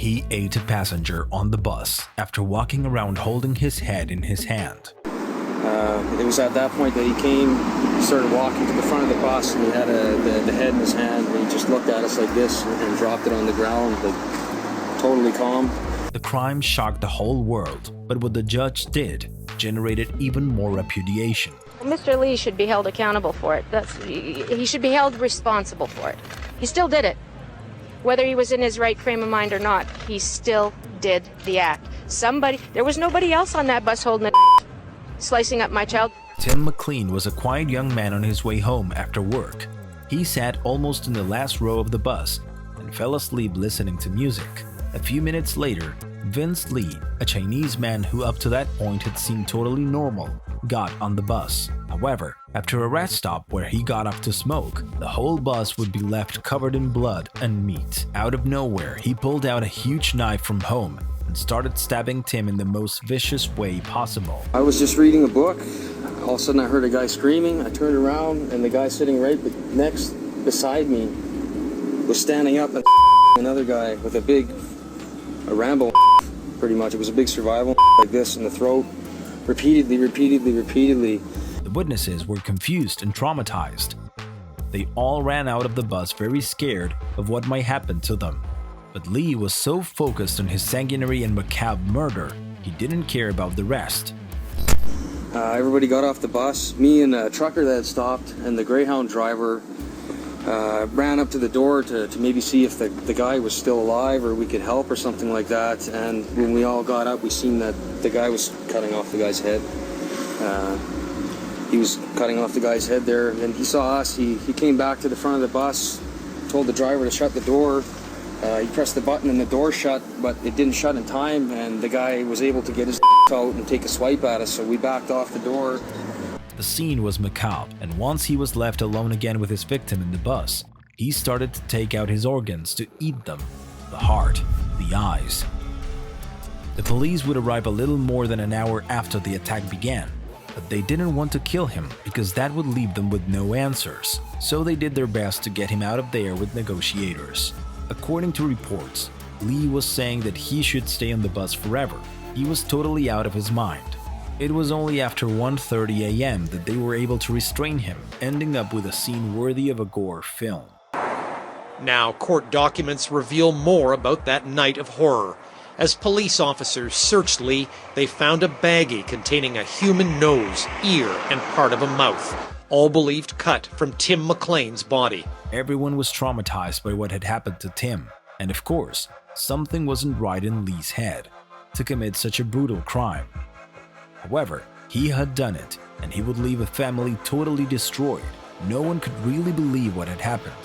He ate a passenger on the bus after walking around holding his head in his hand. It was at that point that he came, he started walking to the front of the bus, and he had the head in his hand, and he just looked at us like this and dropped it on the ground, like totally calm. The crime shocked the whole world, but what the judge did generated even more repudiation. Mr. Lee should be held accountable for it. He should be held responsible for it. He still did it. Whether he was in his right frame of mind or not, he still did the act. There was nobody else on that bus holding a slicing up my child. Tim McLean was a quiet young man on his way home after work. He sat almost in the last row of the bus and fell asleep listening to music. A few minutes later, Vince Lee, a Chinese man who up to that point had seemed totally normal, got on the bus. However, after a rest stop where he got up to smoke, the whole bus would be left covered in blood and meat. Out of nowhere, he pulled out a huge knife from home and started stabbing Tim in the most vicious way possible. I was just reading a book. All of a sudden I heard a guy screaming. I turned around and the guy sitting right next beside me was standing up, and another guy with a Rambo pretty much. It was a big survival like this in the throat, repeatedly. The witnesses were confused and traumatized. They all ran out of the bus very scared of what might happen to them. But Lee was so focused on his sanguinary and macabre murder, he didn't care about the rest. Everybody got off the bus. Me and a trucker that had stopped and the Greyhound driver ran up to the door to maybe see if the guy was still alive or we could help or something like that. And when we all got up, we seen that the guy was cutting off the guy's head. He was cutting off the guy's head there, and he saw us. He came back to the front of the bus, told the driver to shut the door. He pressed the button and the door shut, but it didn't shut in time, and the guy was able to get his out and take a swipe at us, so we backed off the door. The scene was macabre, and once he was left alone again with his victim in the bus, he started to take out his organs to eat them: the heart, the eyes. The police would arrive a little more than an hour after the attack began, but they didn't want to kill him because that would leave them with no answers, so they did their best to get him out of there with negotiators. According to reports, Lee was saying that he should stay on the bus forever. He was totally out of his mind. It was only after 1:30 a.m. that they were able to restrain him, ending up with a scene worthy of a gore film. Now, court documents reveal more about that night of horror. As police officers searched Lee, they found a baggie containing a human nose, ear, and part of a mouth, all believed cut from Tim McLean's body. Everyone was traumatized by what had happened to Tim, and of course, something wasn't right in Lee's head to commit such a brutal crime. However, he had done it, and he would leave a family totally destroyed. No one could really believe what had happened.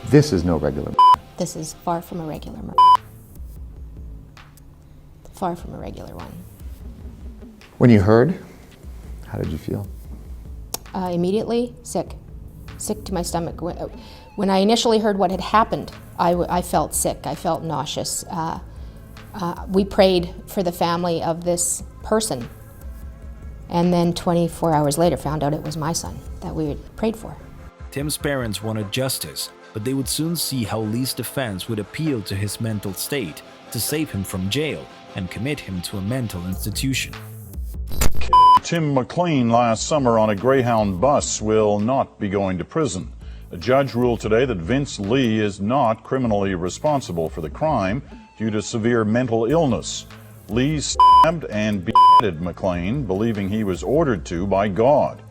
This is no regular This is far from a regular murder. Far from a regular one. When you heard, how did you feel? Immediately, sick. Sick to my stomach. When I initially heard what had happened, I felt sick. I felt nauseous. We prayed for the family of this person, and then 24 hours later found out it was my son that we had prayed for. Tim's parents wanted justice, but they would soon see how Lee's defense would appeal to his mental state to save him from jail and commit him to a mental institution. Tim McLean last summer on a Greyhound bus will not be going to prison. A judge ruled today that Vince Lee is not criminally responsible for the crime due to severe mental illness. Lee stabbed and beheaded McLean, believing he was ordered to by God.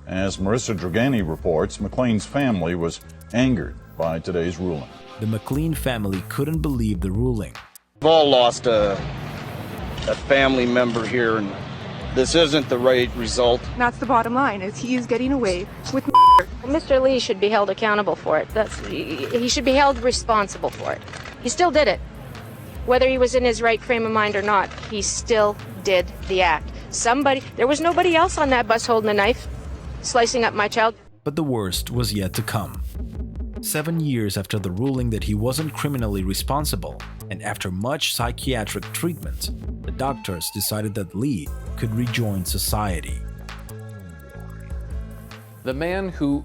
As Marissa Dragani reports, McLean's family was angered by today's ruling. The McLean family couldn't believe the ruling. We've all lost a family member here, and this isn't the right result. That's the bottom line, is he is getting away with Mr. Lee should be held accountable for it. He should be held responsible for it. He still did it. Whether he was in his right frame of mind or not, he still did the act. There was nobody else on that bus holding a knife, slicing up my child. But the worst was yet to come. 7 years after the ruling that he wasn't criminally responsible, and after much psychiatric treatment, the doctors decided that Lee could rejoin society. The man who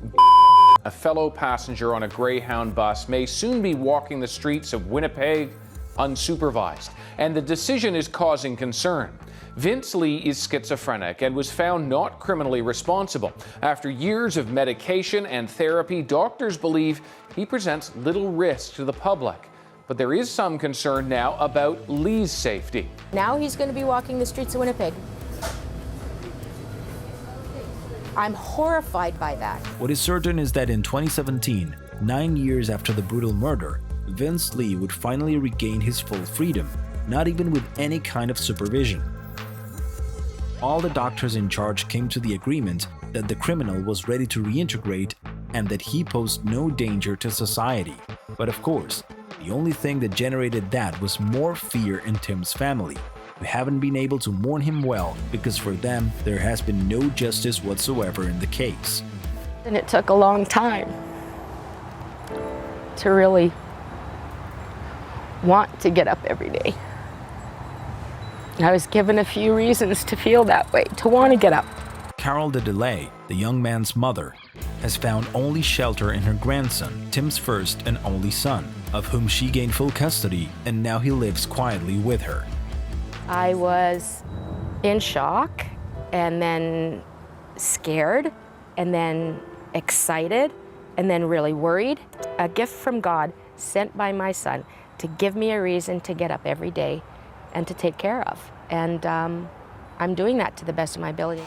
a fellow passenger on a Greyhound bus, may soon be walking the streets of Winnipeg unsupervised, and the decision is causing concern. Vince Lee is schizophrenic and was found not criminally responsible. After years of medication and therapy, doctors believe he presents little risk to the public. But there is some concern now about Lee's safety. Now he's going to be walking the streets of Winnipeg. I'm horrified by that. What is certain is that in 2017, 9 years after the brutal murder, Vince Lee would finally regain his full freedom, not even with any kind of supervision. All the doctors in charge came to the agreement that the criminal was ready to reintegrate and that he posed no danger to society. But of course, the only thing that generated that was more fear in Tim's family, who haven't been able to mourn him well because for them, there has been no justice whatsoever in the case. And it took a long time to really want to get up every day. I was given a few reasons to feel that way, to want to get up. Carol de Delay, the young man's mother, has found only shelter in her grandson, Tim's first and only son, of whom she gained full custody, and now he lives quietly with her. I was in shock, and then scared, and then excited, and then really worried. A gift from God sent by my son to give me a reason to get up every day and to take care of. And I'm doing that to the best of my ability.